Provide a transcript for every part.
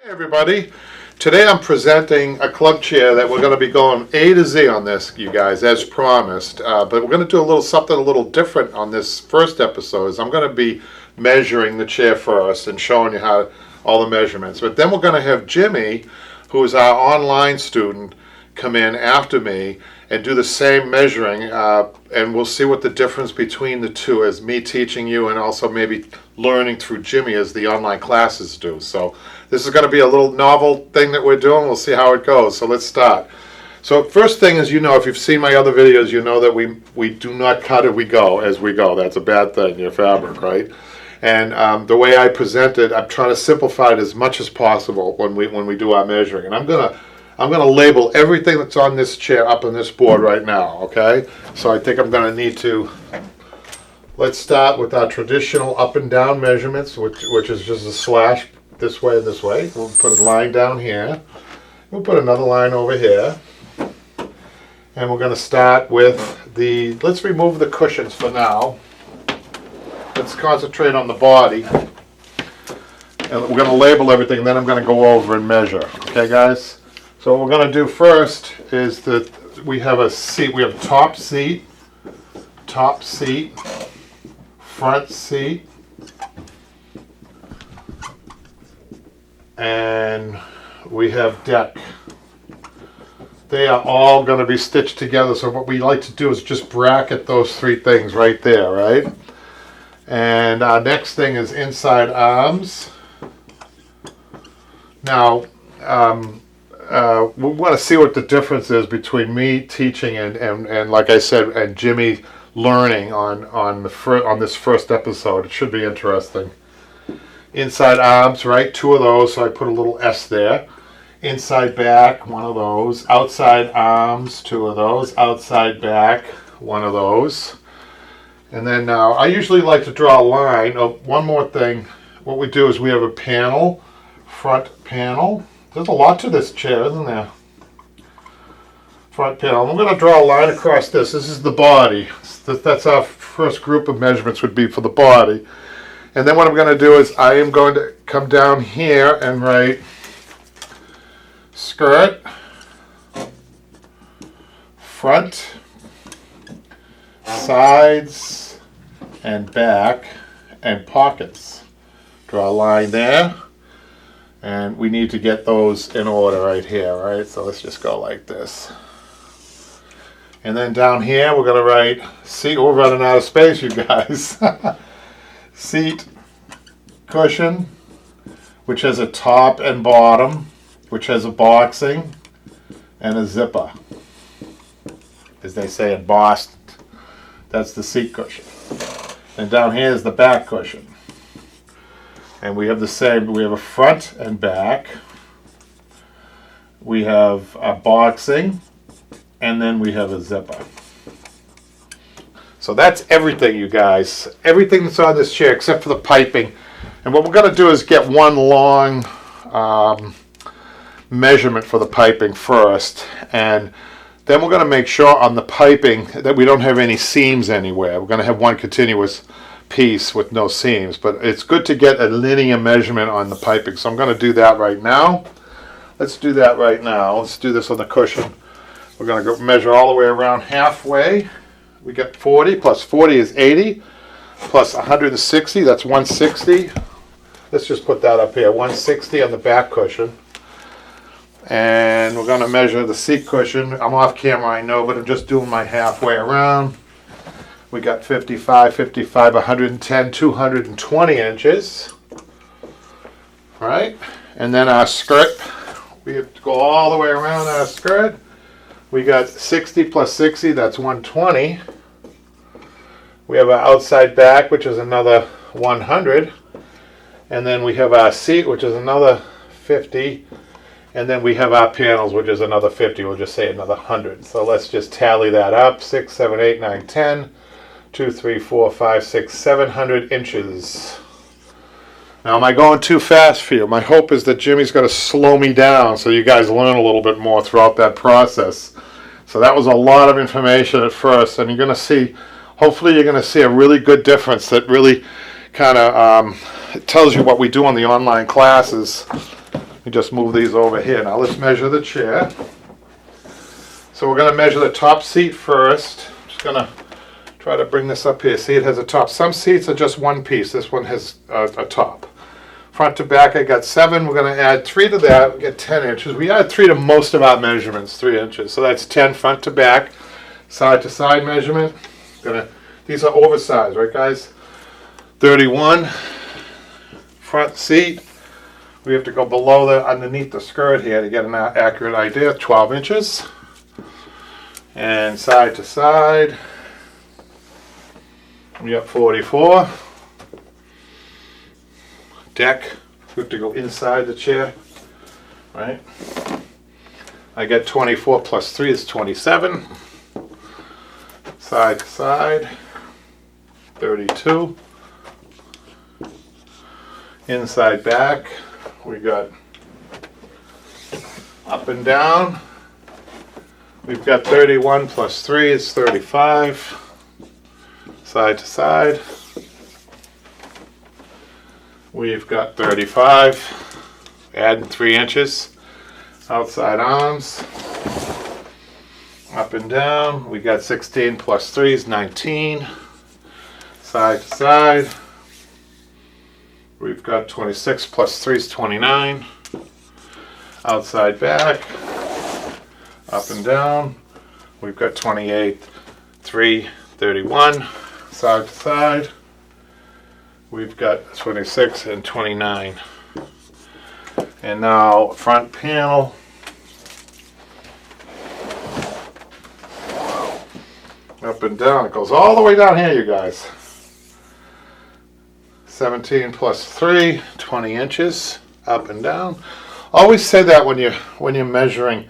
Hey everybody, today I'm presenting a club chair that we're going to be going A to Z on this, you guys, as promised. But we're going to do something a little different on this first episode. Is I'm going to be measuring the chair first and showing you how all the measurements. But then we're going to have Jimmy, who is our online student, come in after me and do the same measuring, and we'll see what the difference between the two is, me teaching you and also maybe learning through Jimmy as the online classes do. So this is going to be a little novel thing that we're doing. We'll see how it goes. So let's start. So first thing is, if you've seen my other videos, you know that we do not cut it, we go as we go. That's a bad thing, your fabric, right? And the way I present it, I'm trying to simplify it as much as possible when we do our measuring. And I'm gonna label everything that's on this chair up on this board right now, okay? So I think I'm gonna need to, let's start with our traditional up and down measurements, which is just a slash this way and this way. We'll put a line down here. We'll put another line over here. And we're gonna start with let's remove the cushions for now. Let's concentrate on the body. And we're gonna label everything, and then I'm gonna go over and measure, okay guys? So what we're going to do first is that we have a seat. We have top seat, front seat, and we have deck. They are all going to be stitched together. So what we like to do is just bracket those three things right there, right? And our next thing is inside arms. Now, we want to see what the difference is between me teaching and like I said, and Jimmy learning on this first episode. It should be interesting. Inside arms, right? 2 of those, so I put a little S there. Inside back, 1 of those. Outside arms, 2 of those. Outside back, 1 of those. And then now, I usually like to draw a line. Oh, one more thing. What we do is we have a panel, front panel. There's a lot to this chair, isn't there? Front panel. I'm going to draw a line across this. This is the body. That's our first group of measurements would be for the body. And then what I'm going to do is I am going to come down here and write skirt, front, sides, and back, and pockets. Draw a line there. And we need to get those in order right here, right? So let's just go like this. And then down here, we're going to write, we're running out of space, you guys. Seat, cushion, which has a top and bottom, which has a boxing, and a zipper. As they say in Boston, that's the seat cushion. And down here is the back cushion. And we have the same, we have a front and back. We have a boxing, and then we have a zipper. So that's everything, you guys. Everything that's on this chair except for the piping. And what we're going to do is get one long measurement for the piping first. And then we're going to make sure on the piping that we don't have any seams anywhere. We're going to have one continuous piece with no seams, but it's good to get a linear measurement on the piping. So I'm going to do that right now. Let's do that right now. Let's do this on the cushion. We're going to go measure all the way around halfway. We got 40 plus 40 is 80 plus 160, that's 160. Let's just put that up here, 160 on the back cushion. And we're going to measure the seat cushion. I'm off camera, I know, but I'm just doing my halfway around. We got 55, 110, 220 inches, right? And then our skirt, we have to go all the way around our skirt. We got 60 plus 60, that's 120. We have our outside back, which is another 100. And then we have our seat, which is another 50. And then we have our panels, which is another 50. We'll just say another 100. So let's just tally that up. 6, 7, 8, 9, 10. 2, 3, 4, 5, 6, 700 inches. Now, am I going too fast for you? My hope is that Jimmy's going to slow me down so you guys learn a little bit more throughout that process. So that was a lot of information at first, and you're going to see, hopefully you're going to see a really good difference that really kind of tells you what we do on the online classes We just move these over here. Now let's measure the chair. So we're going to measure the top seat first. I'm just going to try to bring this up here. See, it has a top. Some seats are just one piece. This one has a top. Front to back, I got 7. We're going to add 3 to that. We get 10 inches. We add 3 to most of our measurements, 3 inches. So that's 10 front to back. Side to side measurement. These are oversized, right, guys? 31 front seat. We have to go below underneath the skirt here to get an accurate idea. 12 inches. And side to side, we got 44. Deck, we have to go inside the chair, right? I get 24 plus 3 is 27. Side to side, 32. Inside back, we got up and down. We've got 31 plus 3 is 35. Side to side. We've got 35. Adding 3 inches. Outside arms. Up and down. We got 16 plus 3 is 19. Side to side. We've got 26 plus 3 is 29. Outside back. Up and down. We've got 28, 3, 31. Side to side. We've got 26 and 29. And now front panel. Up and down. It goes all the way down here, you guys. 17 plus 3, 20 inches, up and down. Always say that when you're measuring.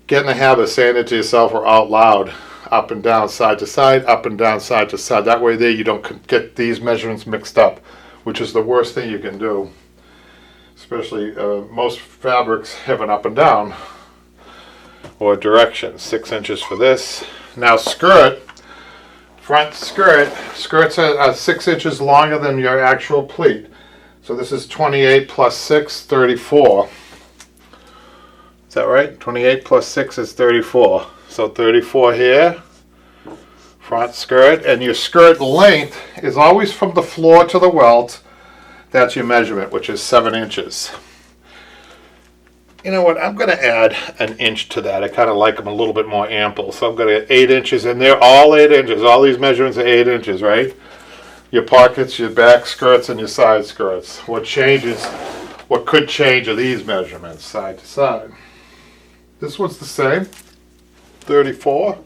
Get in the habit of saying it to yourself or out loud. Up and down, side to side, up and down, side to side. That way there you don't get these measurements mixed up, which is the worst thing you can do. Especially most fabrics have an up and down or direction. 6 inches for this. Now skirt. Front skirt. Skirts are 6 inches longer than your actual pleat. So this is 28 plus 6, 34. Is that right? 28 plus 6 is 34. So 34 here. Front skirt. And your skirt length is always from the floor to the welt. That's your measurement, which is 7 inches. You know what? I'm going to add an inch to that. I kind of like them a little bit more ample. So I'm going to get 8 inches, and they're all 8 inches. All these measurements are 8 inches, right? Your pockets, your back skirts, and your side skirts. What could change are these measurements, side to side. This one's the same, 34.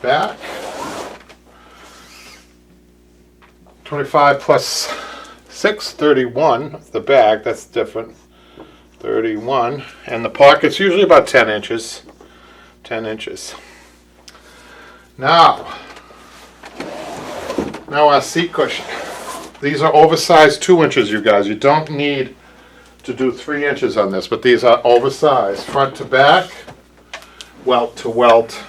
Back. 25 plus 6, 31. The back, that's different. 31. And the pocket's usually about 10 inches. 10 inches. Now our seat cushion. These are oversized 2 inches, you guys. You don't need to do 3 inches on this, but these are oversized. Front to back, welt to welt.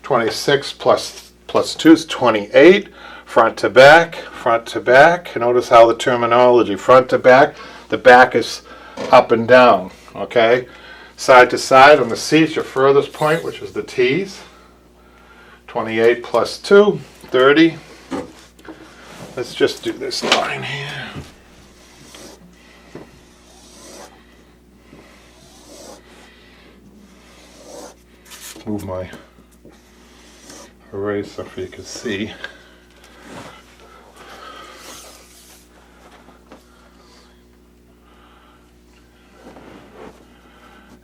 26 plus 2 is 28. Front to back, front to back. Notice how the terminology, front to back, the back is up and down, okay? Side to side on the seats, your furthest point, which is the T's. 28 plus 2, 30. Let's just do this line here. Move my eraser so you can see.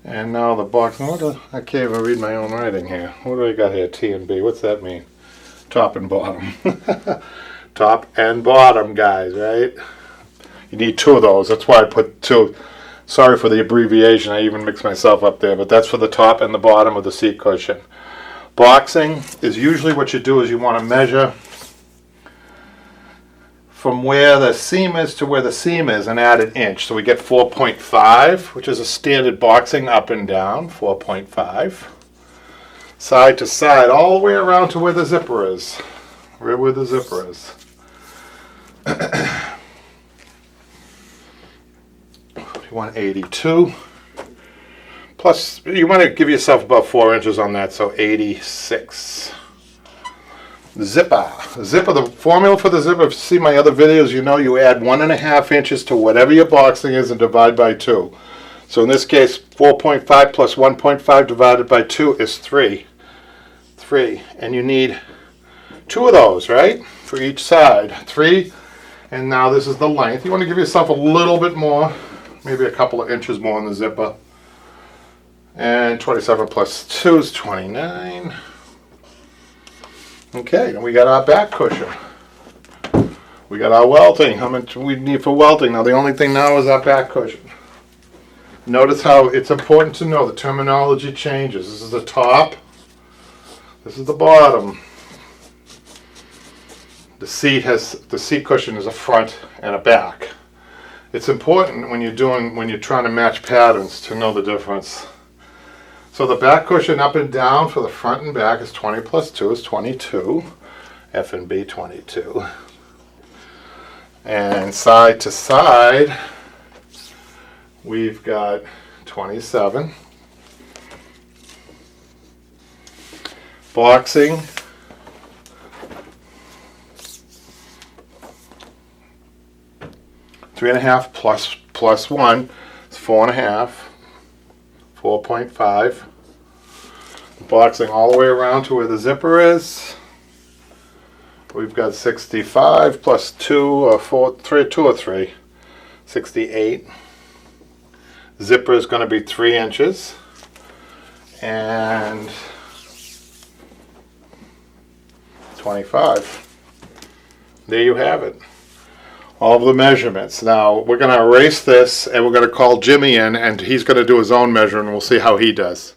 And now the box. I can't even read my own writing here. What do I got here? T and B. What's that mean? Top and bottom. Top and bottom, guys, right? You need 2 of those. That's why I put 2. Sorry for the abbreviation. I even mixed myself up there. But that's for the top and the bottom of the seat cushion. Boxing is usually what you do is you want to measure from where the seam is to where the seam is and add an inch. So we get 4.5, which is a standard boxing up and down, 4.5. Side to side, all the way around to where the zipper is. Right where the zipper is. 182. Plus, you want to give yourself about 4 inches on that, so 86. Zipper. The formula for the zipper, if you see my other videos, you know you add 1.5 inches to whatever your boxing is and divide by 2. So in this case, 4.5 plus 1.5 divided by 2 is 3. 3. And you need 2 of those, right? For each side. 3. And now this is the length. You want to give yourself a little bit more, maybe a couple of inches more on the zipper. And 27 plus 2 is 29. Okay, and we got our back cushion. We got our welting. How much we need for welting? Now the only thing now is our back cushion. Notice how it's important to know the terminology changes. This is the top. This is the bottom. The seat cushion is a front and a back. It's important when you're trying to match patterns to know the difference. So the back cushion up and down for the front and back is 20 plus 2 is 22. F and B 22. And side to side, we've got 27. Boxing. Three and a half plus 1 is 4.5. 4.5. Boxing all the way around to where the zipper is. We've got 65 plus 2 or 4, 3, 2 or 3. 68. Zipper is going to be 3 inches. And 25. There you have it. All of the measurements. Now we're going to erase this and we're going to call Jimmy in and he's going to do his own measurement and we'll see how he does.